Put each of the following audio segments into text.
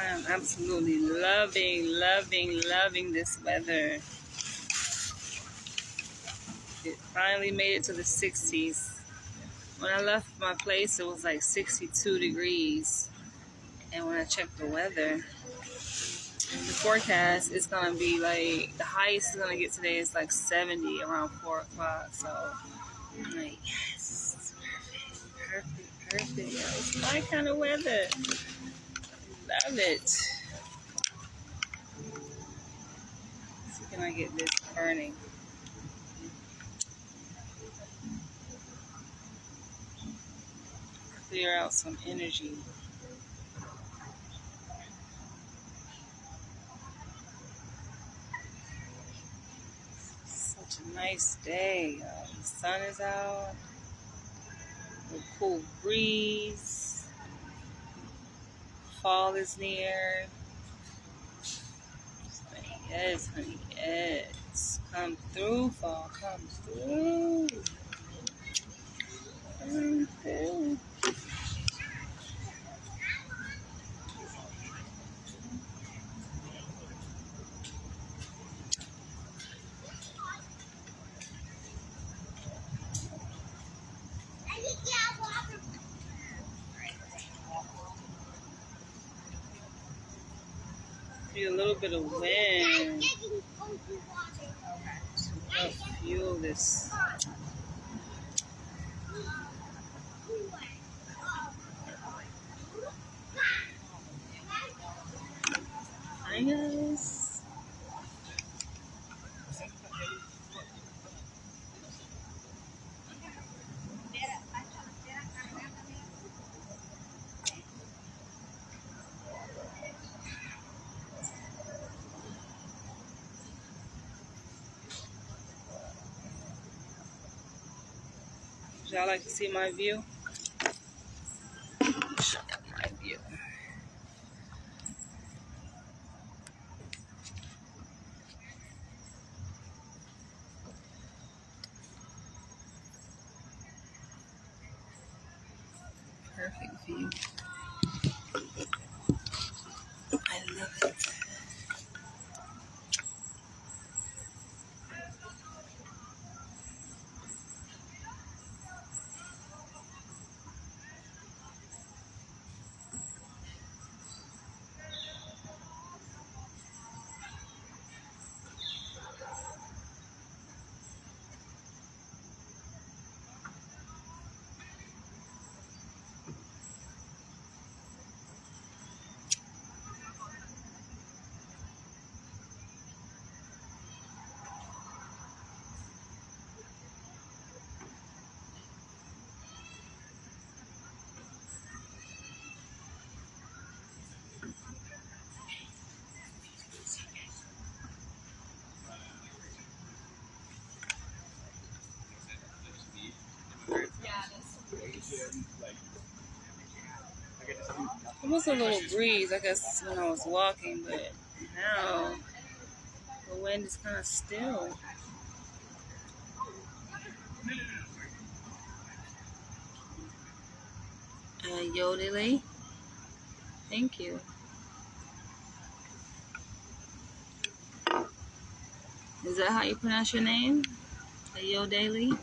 I'm absolutely loving this weather. It finally made it to the 60s. When I left my place, it was like 62 degrees. And when I checked the weather, the forecast is going to be like, the highest it's going to get today is like 70 around 4 o'clock. So I'm like, yes, perfect. It's my kind of weather. Love it. So can I get this burning? Clear out some energy. Such a nice day. The sun is out. A cool breeze. Fall is near. Yes, honey, yes. Come through, fall. Come through. Come through. Feel a little bit of wind to help fuel this. Hi guys. Would y'all like to see my view? My view. Perfect view. I love it. It was a little breeze, I guess, when I was walking, but now the wind is kind of still. Yodeli, thank you. Is that how you pronounce your name? Yodeli?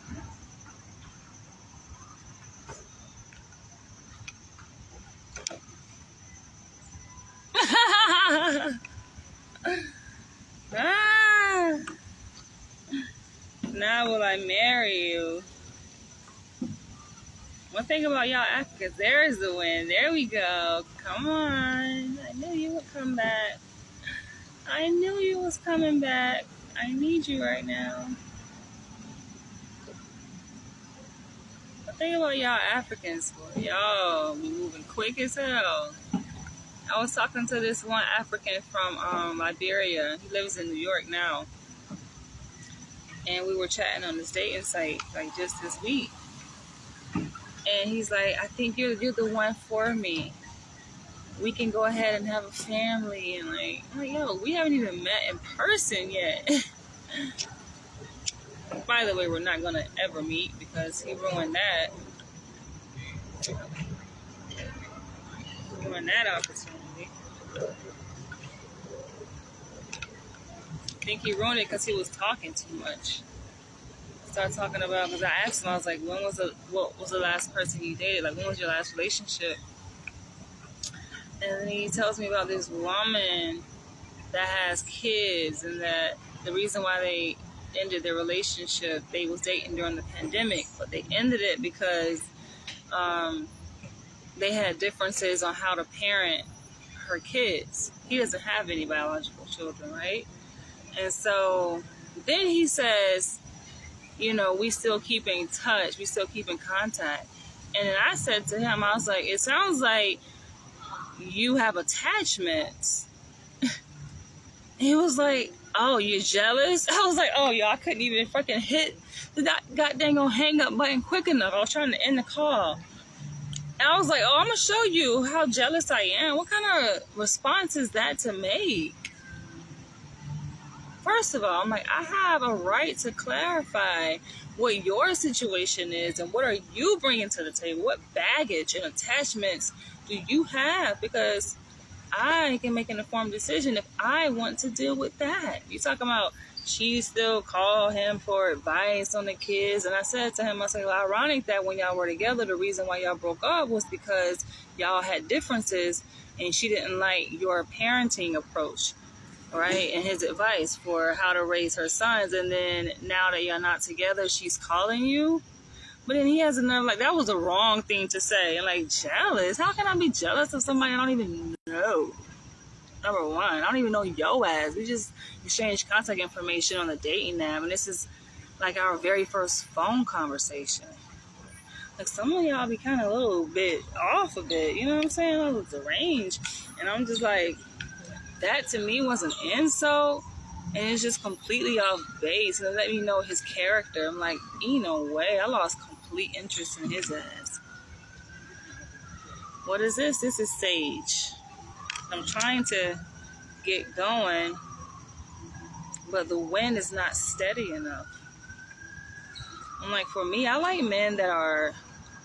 Ah, now will I marry you? One thing about y'all Africans, there's the wind. There we go. Come on. I knew you would come back. I knew you was coming back. I need you right now. One thing about y'all Africans, boy, y'all be moving quick as hell. I was talking to this one African from Liberia. He lives in New York now. And we were chatting on this dating site, like just this week. And he's like, I think you're the one for me. We can go ahead and have a family. And I'm like, yo, we haven't even met in person yet. By the way, we're not going to ever meet because he ruined that. Ruined that opportunity. I think he ruined it because he was talking too much. Start talking about, because I asked him, I was like, what was the last person you dated? Like, when was your last relationship? And then he tells me about this woman that has kids, and that the reason why they ended their relationship, they was dating during the pandemic, but they ended it because um, they had differences on how to parent her kids. He doesn't have any biological children, right? And so then he says, we still keep in touch, we still keep in contact. And then I said to him, I was like, it sounds like you have attachments. He was like, oh, you're jealous? I was like, oh, y'all, I couldn't even fucking hit the goddamn hang up button quick enough. I was trying to end the call. And I was like, oh, I'm going to show you how jealous I am. What kind of response is that to make? First of all, I'm like, I have a right to clarify what your situation is and what are you bringing to the table? What baggage and attachments do you have? Because I can make an informed decision if I want to deal with that. You talking about she still call him for advice on the kids. And I said to him, I said, well, ironic that when y'all were together, the reason why y'all broke up was because y'all had differences and she didn't like your parenting approach, right? And his advice for how to raise her sons. And then now that y'all not together, she's calling you. But then he has another, like, that was the wrong thing to say. And like, jealous? How can I be jealous of somebody I don't even know? Number one, I don't even know your ass. We just exchanged contact information on the dating app, and this is like our very first phone conversation. Like, some of y'all be kind of a little bit off a bit, you know what I'm saying? A little deranged. And I'm just like, that to me was an insult, and it's just completely off base. And it let me know his character. I'm like, ain't no way. I lost complete interest in his ass. What is this? This is Sage. I'm trying to get going, but the wind is not steady enough. I'm like, for me, I like men that are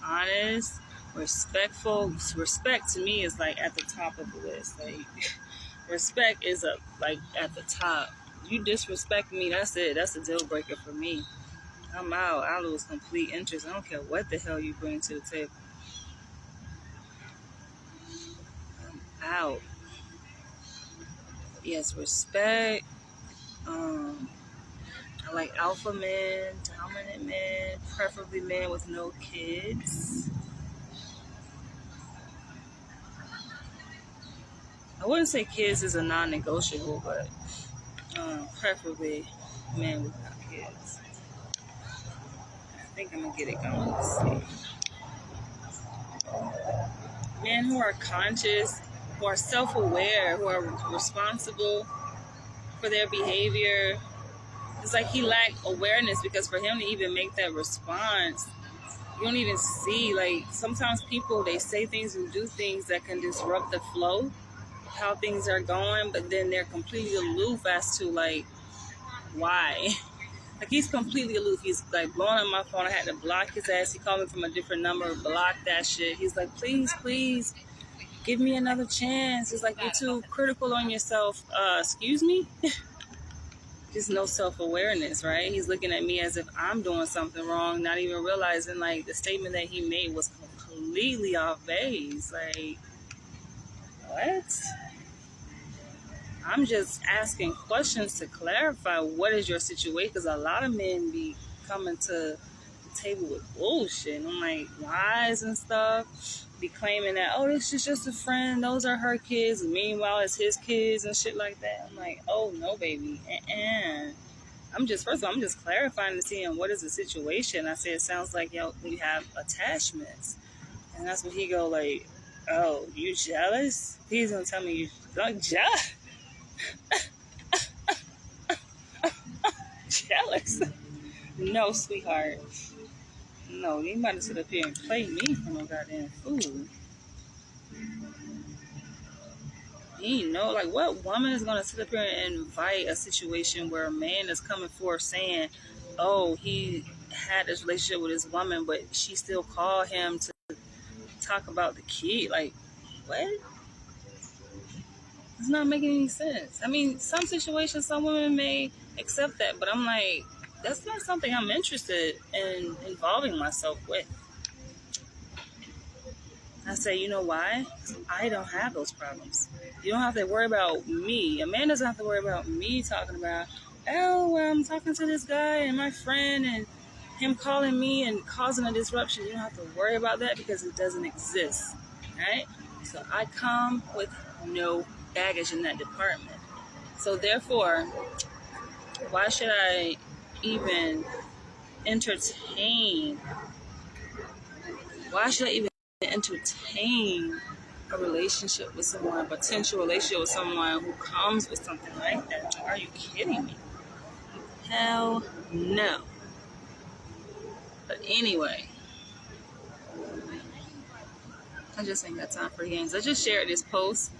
honest, respectful. Respect to me is like at the top of the list. Like, respect is up, like at the top. You disrespect me, that's it. That's a deal breaker for me. I'm out. I lose complete interest. I don't care what the hell you bring to the table. I'm out. Yes, respect. I like alpha men, dominant men, preferably men with no kids. I wouldn't say kids is a non-negotiable, but preferably men without kids. I think I'm gonna get it going. Let's see. Men who are conscious, who are self-aware, who are responsible for their behavior. It's like he lacked awareness, because for him to even make that response, you don't even see, like, sometimes people, they say things and do things that can disrupt the flow, how things are going, but then they're completely aloof as to, like, why. Like, he's completely aloof. He's, like, blowing up my phone. I had to block his ass. He called me from a different number, block that shit. He's like, please, give me another chance. It's like, you're too critical on yourself. Excuse me? Just no self-awareness, right? He's looking at me as if I'm doing something wrong, not even realizing, like, the statement that he made was completely off base. Like, what? I'm just asking questions to clarify what is your situation, because a lot of men be coming to the table with bullshit. And I'm like, lies and stuff. Be claiming that, oh, this is just a friend, those are her kids, and meanwhile it's his kids and shit like that. I'm like, oh no, baby. First of all, I'm just clarifying to see what is the situation. I said, it sounds like you have attachments. And that's when he go like, oh, you jealous? He's gonna tell me you jealous. Jealous? No, sweetheart. No, you might sit up here and play me for no goddamn food. You know, like, what woman is going to sit up here and invite a situation where a man is coming forth saying, oh, he had this relationship with his woman, but she still called him to talk about the kid? Like, what? It's not making any sense. I mean, some situations, some women may accept that, but I'm like, that's not something I'm interested in involving myself with. I say, you know why? 'Cause I don't have those problems. You don't have to worry about me. A man doesn't have to worry about me talking about, oh, well, I'm talking to this guy and my friend and him calling me and causing a disruption. You don't have to worry about that because it doesn't exist. Right? So I come with no baggage in that department. So therefore, why should I even entertain? Why should I even entertain a relationship with someone, a potential relationship with someone who comes with something like that? Are you kidding me? Hell no. But anyway, I just ain't got time for games. I just shared this post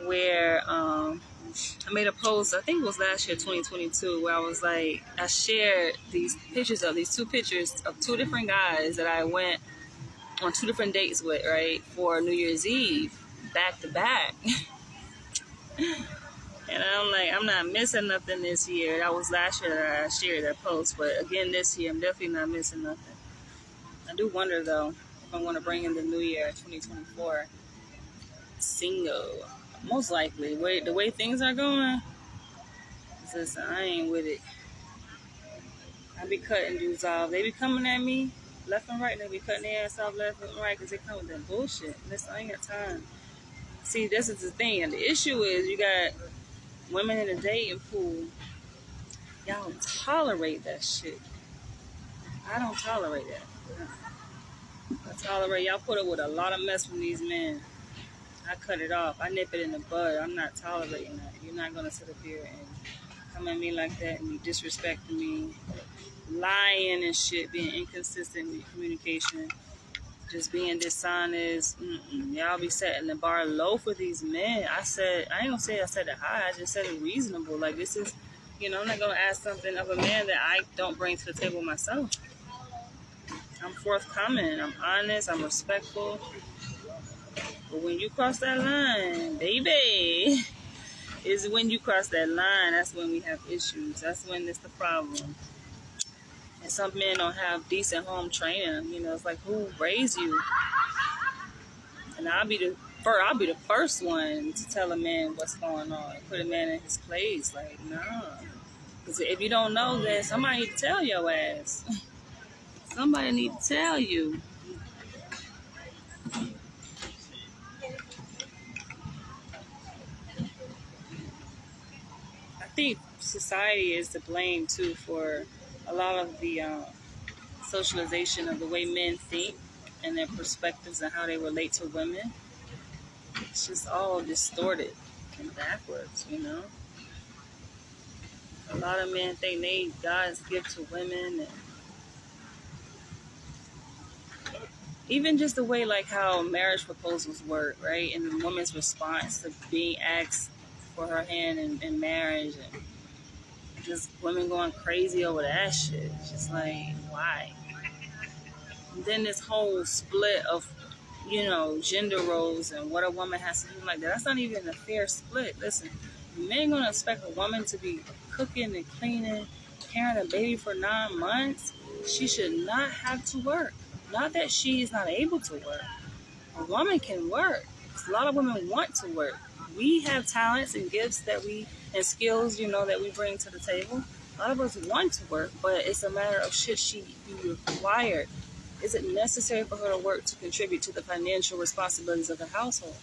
where I made a post, I think it was last year, 2022, where I was like, I shared these two pictures of two different guys that I went on two different dates with, right, for New Year's Eve, back to back. And I'm like, I'm not missing nothing this year. That was last year that I shared that post, but again this year, I'm definitely not missing nothing. I do wonder though if I'm going to bring in the new year, 2024, single. Most likely, the way things are going, just I ain't with it. I be cutting dudes off. They be coming at me left and right. They be cutting their ass off left and right because they come with that bullshit. Listen, I ain't got time. See, this is the thing. And the issue is you got women in the dating pool. Y'all tolerate that shit. I don't tolerate that. I tolerate y'all put up with a lot of mess from these men. I cut it off. I nip it in the bud. I'm not tolerating that. You're not gonna sit up here and come at me like that and be disrespecting me, lying and shit, being inconsistent with your communication, just being dishonest. Y'all be setting the bar low for these men. I ain't gonna say I set it high. I just said it reasonable. Like this is, I'm not gonna ask something of a man that I don't bring to the table myself. I'm forthcoming. I'm honest. I'm respectful. But when you cross that line, baby, is when you cross that line, that's when we have issues. That's when it's the problem. And some men don't have decent home training. It's like, who raised you? And I'll be the first one to tell a man what's going on. Put a man in his place. Like, nah. Because if you don't know, then somebody need to tell your ass. Somebody need to tell you. I think society is to blame too for a lot of the socialization of the way men think and their perspectives and how they relate to women. It's just all distorted and backwards. A lot of men think they God's gift to women, and even just the way like how marriage proposals work, right? And the woman's response to being asked for her hand in marriage, and just women going crazy over that shit. It's just like, why? And then this whole split of, gender roles and what a woman has to do like that. That's not even a fair split. Listen, men gonna expect a woman to be cooking and cleaning, carrying a baby for 9 months. She should not have to work. Not that she is not able to work. A woman can work. A lot of women want to work. We have talents and gifts and skills, that we bring to the table. A lot of us want to work, but it's a matter of should she be required? Is it necessary for her to work to contribute to the financial responsibilities of the household?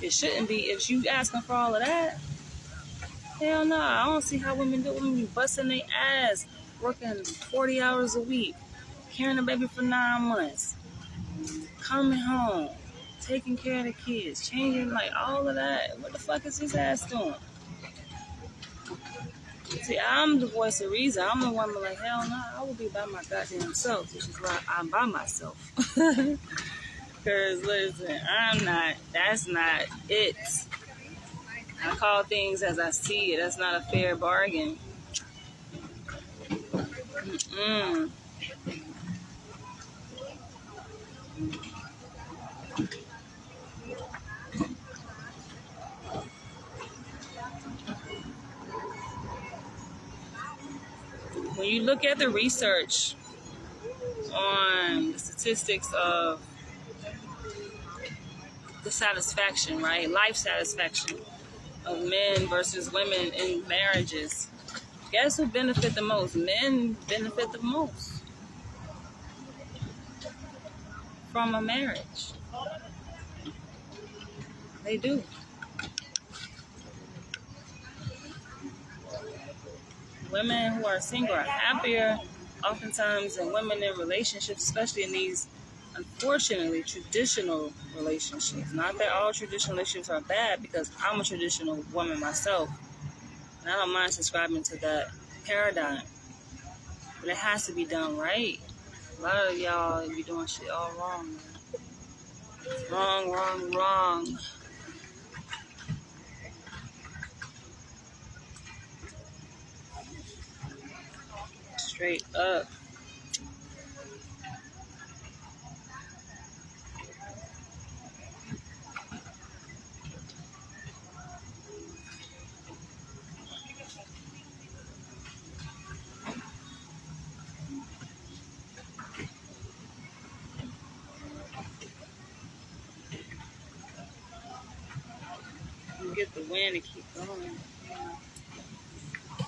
It shouldn't be. If you asking for all of that, hell no. I don't see how women do. Women be busting their ass, working 40 hours a week, carrying a baby for 9 months, coming home, taking care of the kids, changing, like all of that. What the fuck is his ass doing? See, I'm the voice of reason. I'm the one like, hell no, I will be by my goddamn self, which is why I'm by myself. Because, listen, that's not it. I call things as I see it. That's not a fair bargain. Mm-mm. when you look at the research on the statistics of the satisfaction, right? Life satisfaction of men versus women in marriages. Guess who benefit the most? Men benefit the most from a marriage. They do. Women who are single are happier oftentimes than women in relationships, especially in these, unfortunately, traditional relationships. Not that all traditional relationships are bad, because I'm a traditional woman myself, and I don't mind subscribing to that paradigm. But it has to be done right. A lot of y'all be doing shit all wrong, man. Wrong, wrong, wrong. Straight up. You get the wind to keep going.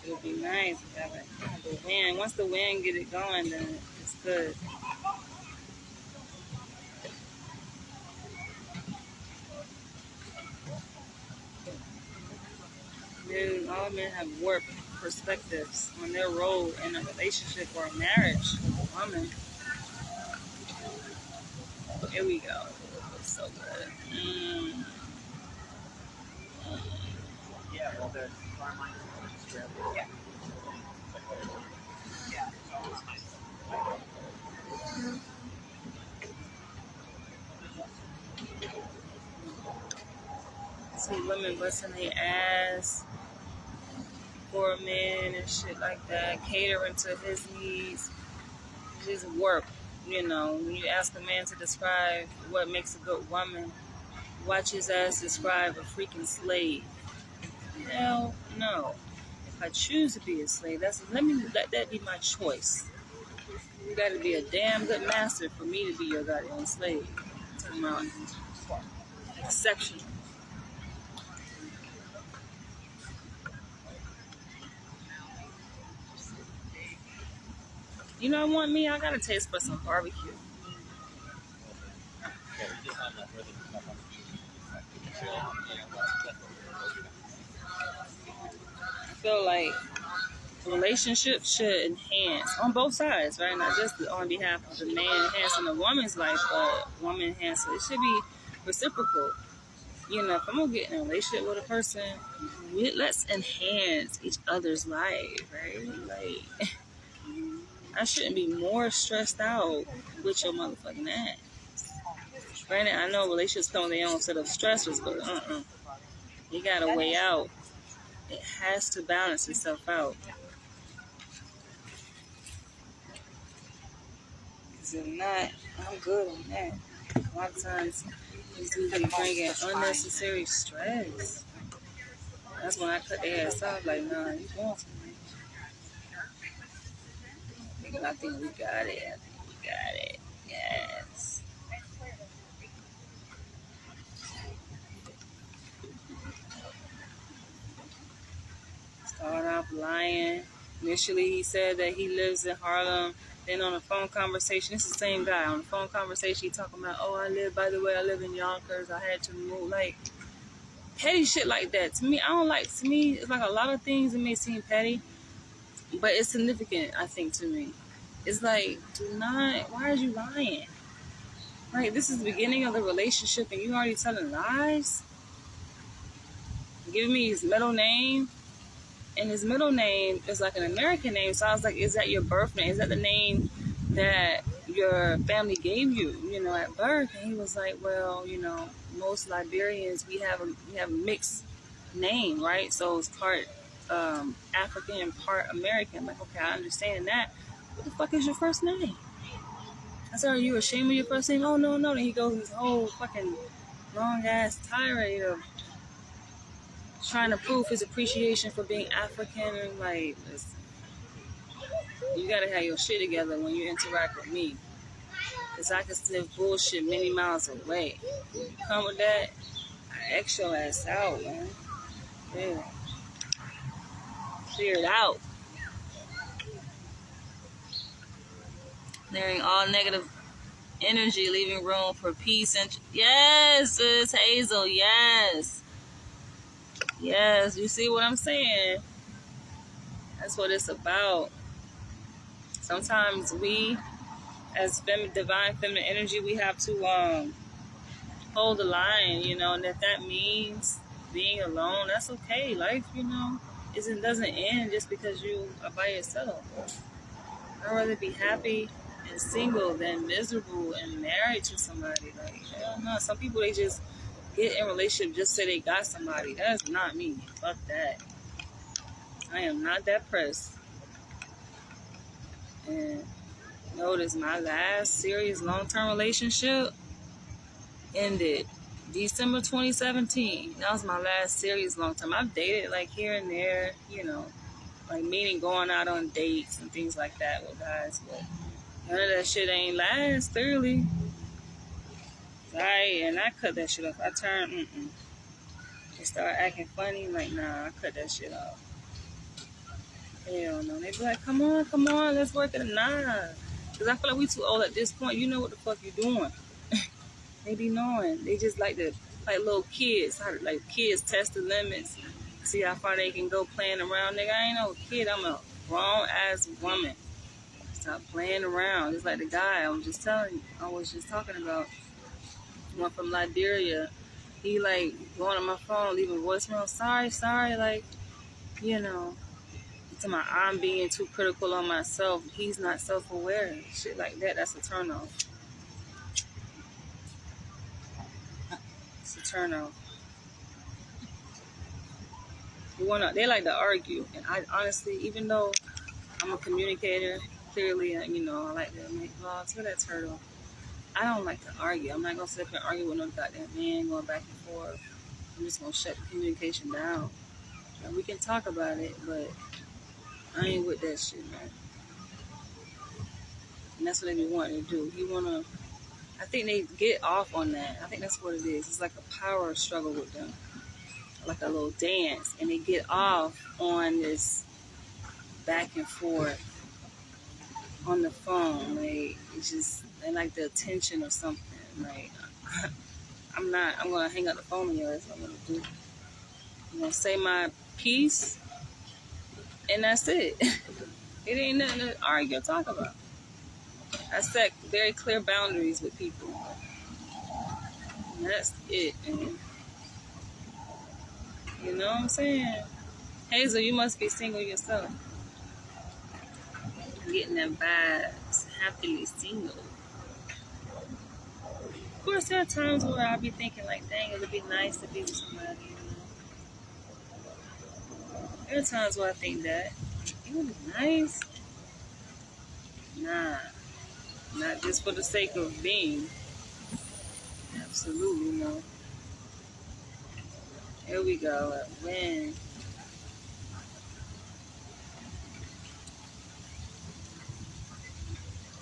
It would be nice if I had the wind. Once the wind get it going, then it's good. Men, all men have warped perspectives on their role in a relationship or a marriage with a woman. Here we go. It's so good. Yeah, well, the farm line is yeah. See women busting their ass for a man and shit like that, catering to his needs. Just work. You know, when you ask a man to describe what makes a good woman, watch his ass describe a freaking slave. Hell no. If I choose to be a slave, let that be my choice. You gotta be a damn good master for me to be your goddamn slave. I'm talking about exceptional. You know what, me? I got a taste for some barbecue. I feel like relationships should enhance on both sides, right? Not just on behalf of the man enhancing the woman's life, but woman enhancing. It should be reciprocal. You know, if I'm gonna get in a relationship with a person, let's enhance each other's life, right? Like, I shouldn't be more stressed out with your motherfucking ass. Granted, I know relationships come with their own set of stressors, but you got a way out. It has to balance itself out. Because if not, I'm good on that. A lot of times, these dudes be bringing unnecessary stress. That's when I cut their ass off. Like, nah, you going to me. I think we got it. We got it. Yes. Started off lying. Initially, he said that he lives in Harlem. Then on a phone conversation, it's the same guy. On the phone conversation, he talking about, oh, I live in Yonkers. I had to move. Like, petty shit like that. To me, it's like a lot of things that may seem petty, but it's significant, I think, to me. It's like, why are you lying? Like, this is the beginning of the relationship and you already telling lies? Give me his middle name. And his middle name is like an American name. So I was like, is that your birth name? Is that the name that your family gave you, at birth? And he was like, well, most Liberians, we have a mixed name, right? So it's part African and part American. I'm like, okay, I understand that. What the fuck is your first name? I said, are you ashamed of your first name? Oh, no. Then he goes this whole fucking long ass tirade of trying to prove his appreciation for being African. And like, listen, You gotta have your shit together when you interact with me. Because I can sniff bullshit many miles away. You come with that, I X your ass out, man. Yeah. Clear it out. Clearing all negative energy, leaving room for peace and yes, it's Hazel. Yes, yes. You see what I'm saying? That's what it's about. Sometimes we, as divine feminine energy, we have to hold the line, and if that means being alone, that's okay. Life, doesn't end just because you are by yourself. I'd rather be happy and single than miserable and married to somebody. Like, hell no. Some people, they just get in a relationship just so they got somebody. That's not me. Fuck that. I am not that pressed. And notice my last serious long-term relationship ended December 2017. That was my last serious long-term. I've dated like here and there, like meaning going out on dates and things like that with guys, but none of that shit ain't last thoroughly. And I cut that shit off. I turned, They start acting funny, like, nah, I cut that shit off. Hell no. They be like, come on, let's work it. Nah. Because I feel like we too old at this point. You know what the fuck you doing. They be knowing. They just like little kids. Like kids test the limits. See how far they can go playing around. Nigga, I ain't no kid. I'm a grown-ass woman. Stop playing around. Just like the guy I was just talking about. One from Liberia. He like going on my phone, leaving voicemail. Sorry, like, to I'm being too critical on myself. He's not self-aware. Shit like that, that's a turn-off. It's a turn-off. They like to argue. And I honestly, even though I'm a communicator, clearly, I like to make vlogs with that turtle. I don't like to argue. I'm not going to sit up and argue with no goddamn man going back and forth. I'm just going to shut the communication down. And we can talk about it, but I ain't with that shit, man. And that's what they be wanting to do. I think they get off on that. I think that's what it is. It's like a power struggle with them. Like a little dance. And they get off on this back and forth on the phone. Like, they like the attention or something. Like, I'm going to hang up the phone on you. That's what I'm going to do. I'm going to say my piece, and that's it. It ain't nothing to argue or talk about. I set very clear boundaries with people. And that's it, man. You know what I'm saying? Hazel, you must be single yourself. Getting them vibes. Happily single. Of course, there are times where I'll be thinking, like, dang, it would be nice to be with somebody. There are times where I think that. It would be nice. Nah. Not just for the sake of being. Absolutely no. Here we go. When?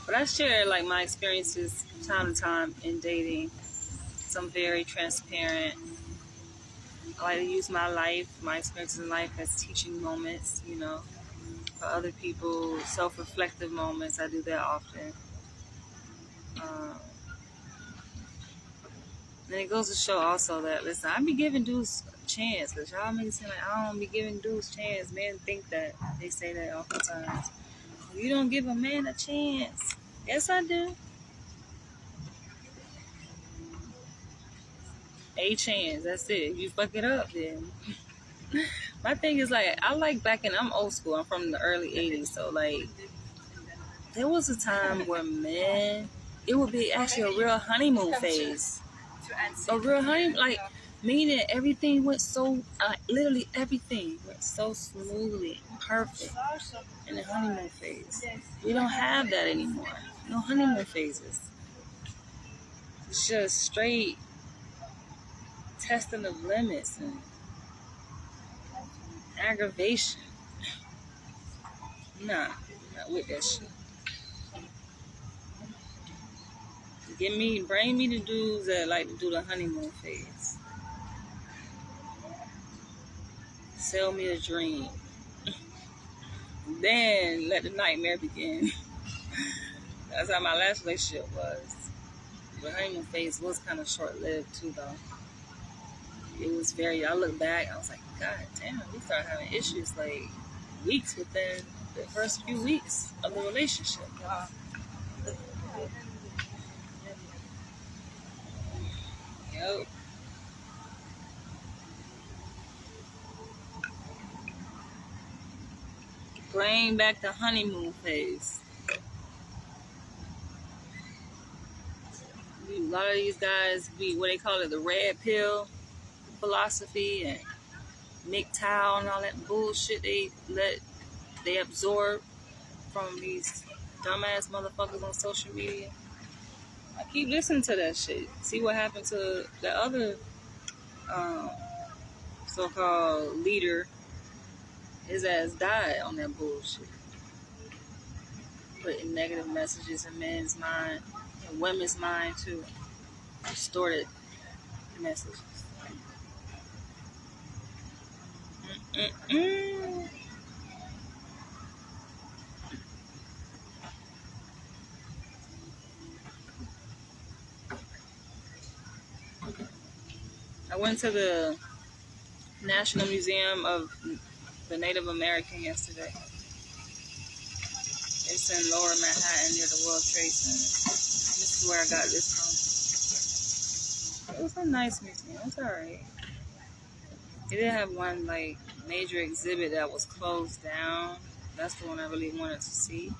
But I share like my experiences time to time in dating. So I'm very transparent. I like to use my life, my experiences in life as teaching moments, for other people, self-reflective moments. I do that often. And it goes to show also that, listen, I be giving dudes a chance, because y'all make it seem like I don't be giving dudes a chance. Men think that. They say that oftentimes. You don't give a man a chance. Yes, I do. A chance. That's it. If you fuck it up, then. My thing is, like, I like I'm old school. I'm from the early 80s. So, like, there was a time where, man, it would be actually a real honeymoon phase. A real honeymoon, like, meaning everything went so, literally everything went so smoothly, perfect in the honeymoon phase. We don't have that anymore. No honeymoon phases. It's just straight testing of limits and aggravation. Nah, Not with that shit. Bring me the dudes that like to do the honeymoon phase. Sell me a dream. Then let the nightmare begin. That's how my last relationship was. The honeymoon phase was kind of short-lived too, though. It was I look back, I was like, God damn, we started having issues like weeks within the first few weeks of the relationship. Yep. Bring back the honeymoon phase. A lot of these guys be what they call it, the red pill philosophy, and MGTOW and all that bullshit they absorb from these dumbass motherfuckers on social media. I keep listening to that shit. See what happened to the other so-called leader. His ass died on that bullshit. Putting negative messages in men's mind and women's mind too. Distorted messages. I went to the National Museum of the Native American yesterday. It's in Lower Manhattan near the World Trade Center. This is where I got this from. It was a nice museum. It's alright. It did have one like major exhibit that was closed down. That's the one I really wanted to see.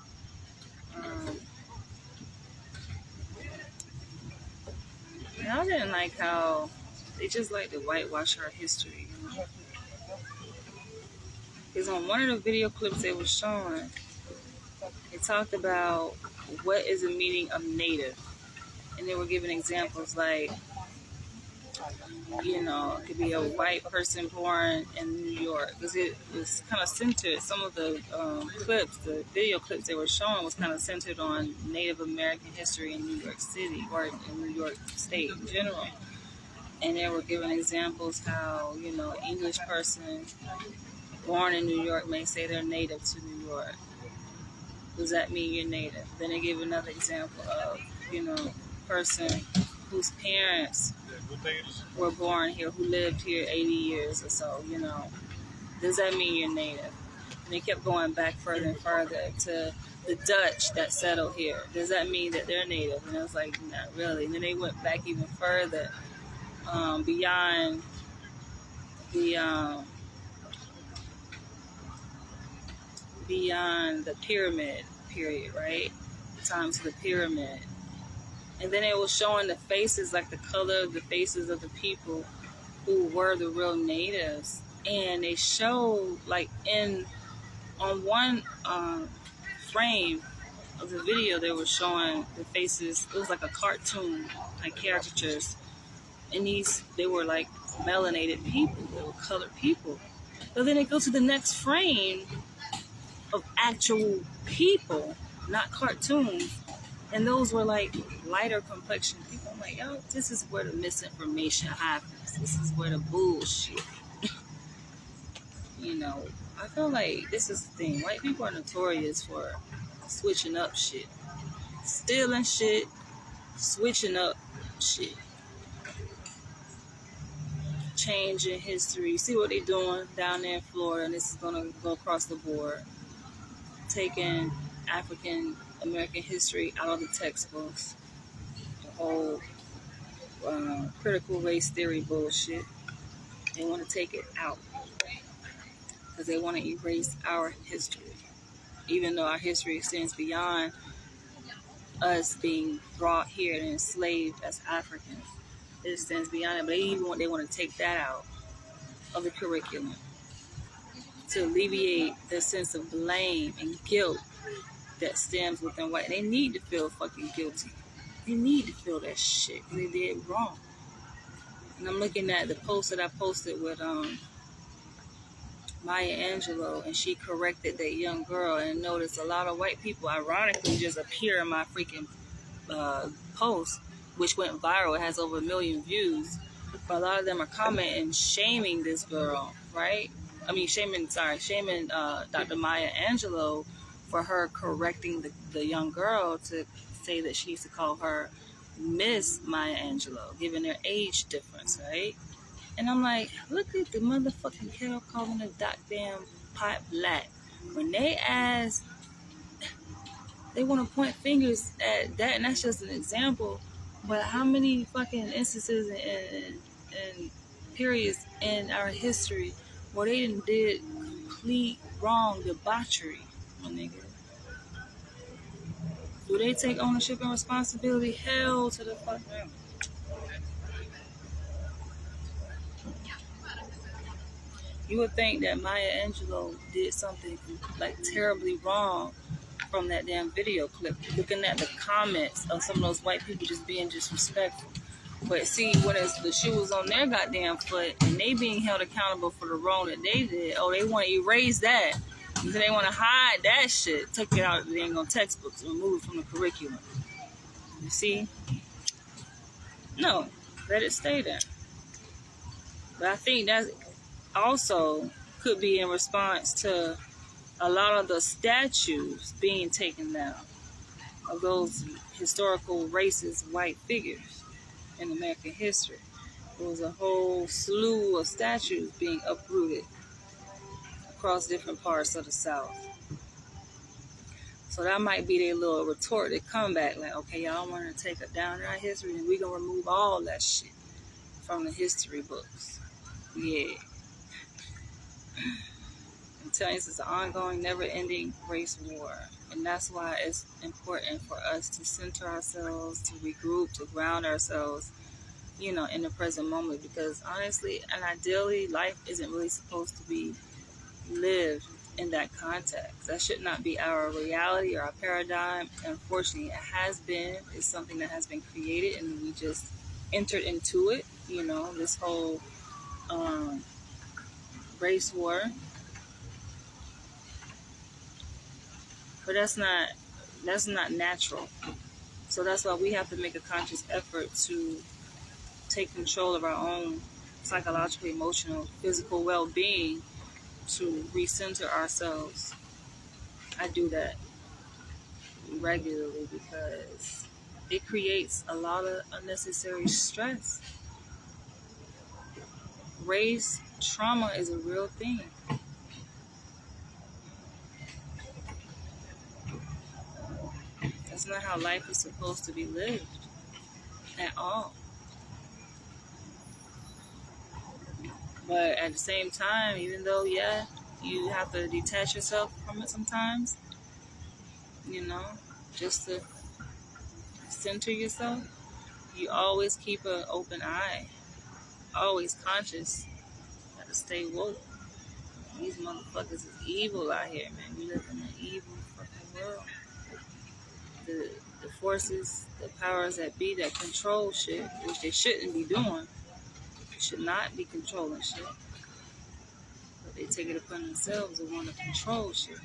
And I didn't like how they just like to whitewash our history. You know? Because on one of the video clips they were showing, it talked about what is the meaning of native. And they were giving examples like, you know, it could be a white person born in New York. Because it was kind of centered, some of the clips, the video clips they were showing was kind of centered on Native American history in New York City or in New York State in general. And they were giving examples how, you know, an English person born in New York may say they're native to New York. Does that mean you're native? Then they give another example of, you know, a person whose parents were born here, who lived here 80 years or so, you know. Does that mean you're native? And they kept going back further and further to the Dutch that settled here. Does that mean that they're native? And I was like, not really. And then they went back even further beyond the pyramid period, right? The times of the pyramid. And then it was showing the faces, like the color of the faces of the people who were the real natives. And they showed, like, on one frame of the video, they were showing the faces. It was like a cartoon, like caricatures. And they were like melanated people. They were colored people. But then it goes to the next frame of actual people, not cartoons. And those were like lighter complexion people. I'm like, yo, this is where the misinformation happens. This is where the bullshit. You know, I feel like this is the thing. White people are notorious for switching up shit. Stealing shit, switching up shit. Changing history. See what they're doing down there in Florida, and this is going to go across the board. Taking African American history out of the textbooks. The whole critical race theory bullshit. They want to take it out. Because they want to erase our history. Even though our history extends beyond us being brought here and enslaved as Africans. It extends beyond it. But they want to take that out of the curriculum. To alleviate the sense of blame and guilt that stems within white. They need to feel fucking guilty. They need to feel that shit because they did wrong. And I'm looking at the post that I posted with Maya Angelou, and she corrected that young girl. And noticed a lot of white people, ironically, just appear in my freaking post, which went viral. It has over 1 million views. But a lot of them are commenting, shaming this girl, right? I mean, shaming Dr. Maya Angelou for her correcting the young girl to say that she needs to call her Miss Maya Angelou, given their age difference, right? And I'm like, look at the motherfucking kiddo calling the goddamn pot black. When they ask, they want to point fingers at that, and that's just an example. But how many fucking instances and periods in our history where they did complete wrong debauchery, my nigga? Do they take ownership and responsibility? Hell to the fuck no. You would think that Maya Angelou did something like terribly wrong from that damn video clip, looking at the comments of some of those white people just being disrespectful. But see, when the shoe was on their goddamn foot and they being held accountable for the wrong that they did, oh, they want to erase that. And they want to hide that shit, take it out of the dang on textbooks, remove it from the curriculum. You see? No, let it stay there. But I think that also could be in response to a lot of the statues being taken down of those historical racist white figures in American history. There was a whole slew of statues being uprooted across different parts of the South. So that might be their little rhetoric comeback, like, okay, y'all want to take it down in our history, and we're going to remove all that shit from the history books. Yeah. I'm telling you, this is an ongoing, never-ending race war. And that's why it's important for us to center ourselves, to regroup, to ground ourselves, in the present moment. Because honestly and ideally, life isn't really supposed to be lived in that context. That should not be our reality or our paradigm. Unfortunately, it has been. It's something that has been created, and we just entered into it. This whole race war. But that's not natural. So that's why we have to make a conscious effort to take control of our own psychological, emotional, physical well-being, to recenter ourselves. I do that regularly because it creates a lot of unnecessary stress. Race trauma is a real thing. That's not how life is supposed to be lived at all. But at the same time, even though, yeah, you have to detach yourself from it sometimes, just to center yourself, you always keep an open eye, always conscious. Gotta stay woke. These motherfuckers is evil out here, man. We live in an evil fucking world. The forces, the powers that be that control shit, which they shouldn't be doing, should not be controlling shit. But they take it upon themselves to want to control shit.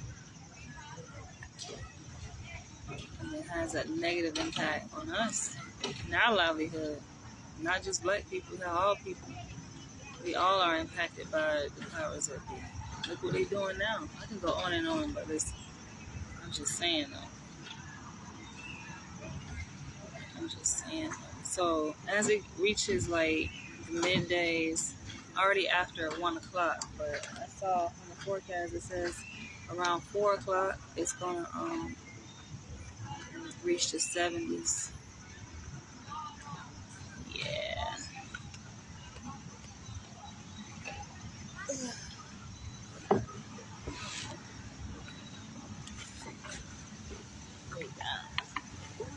And it has a negative impact on us and our livelihood. Not just black people, all people. We all are impacted by the powers that be. Look what they're doing now. I can go on and on, but listen, I'm just saying though. So as it reaches like the middays, already after 1 o'clock, but I saw on the forecast it says around 4 o'clock it's gonna reach the 70s. Yeah.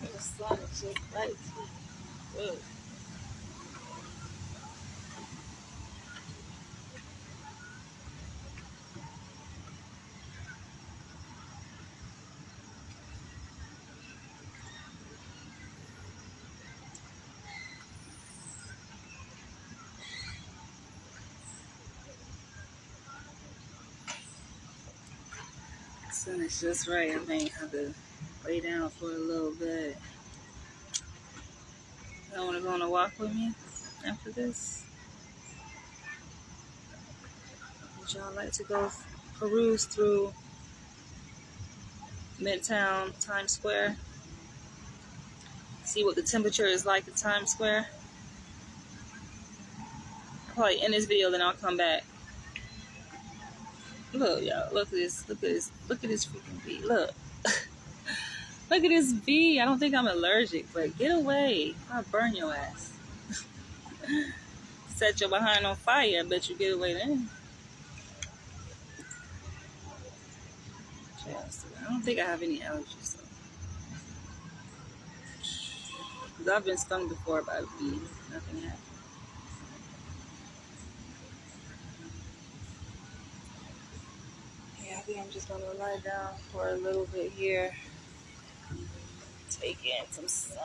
The sun is just right. Good. sun is just right. I may have to lay down for a little bit. Y'all want to go on a walk with me after this? Would y'all like to go peruse through Midtown, Times Square? See what the temperature is like in Times Square? I'll probably end this video, then I'll come back. Look, y'all, look at this, look at this, look at this freaking bee. Look. Look at this bee. I don't think I'm allergic, but get away. I'll burn your ass. Set your behind on fire. I bet you get away then. I don't think I have any allergies, though. Because I've been stung before by a bee. Nothing happened. Yeah, I think I'm just going to lie down for a little bit here. Take in some sun.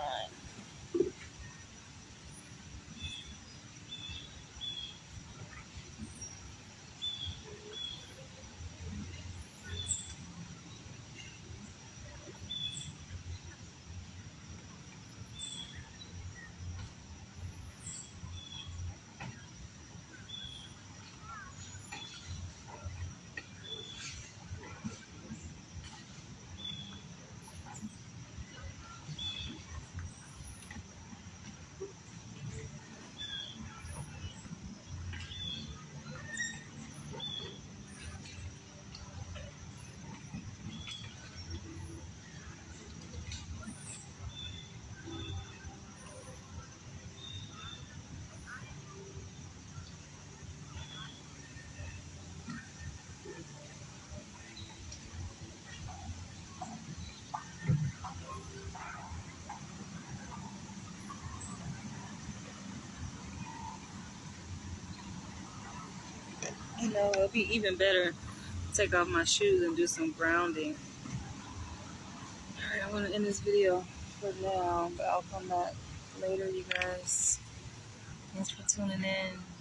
You know, it'll be even better to take off my shoes and do some grounding. Alright, I'm going to end this video for now, but I'll come back later, you guys. Thanks for tuning in.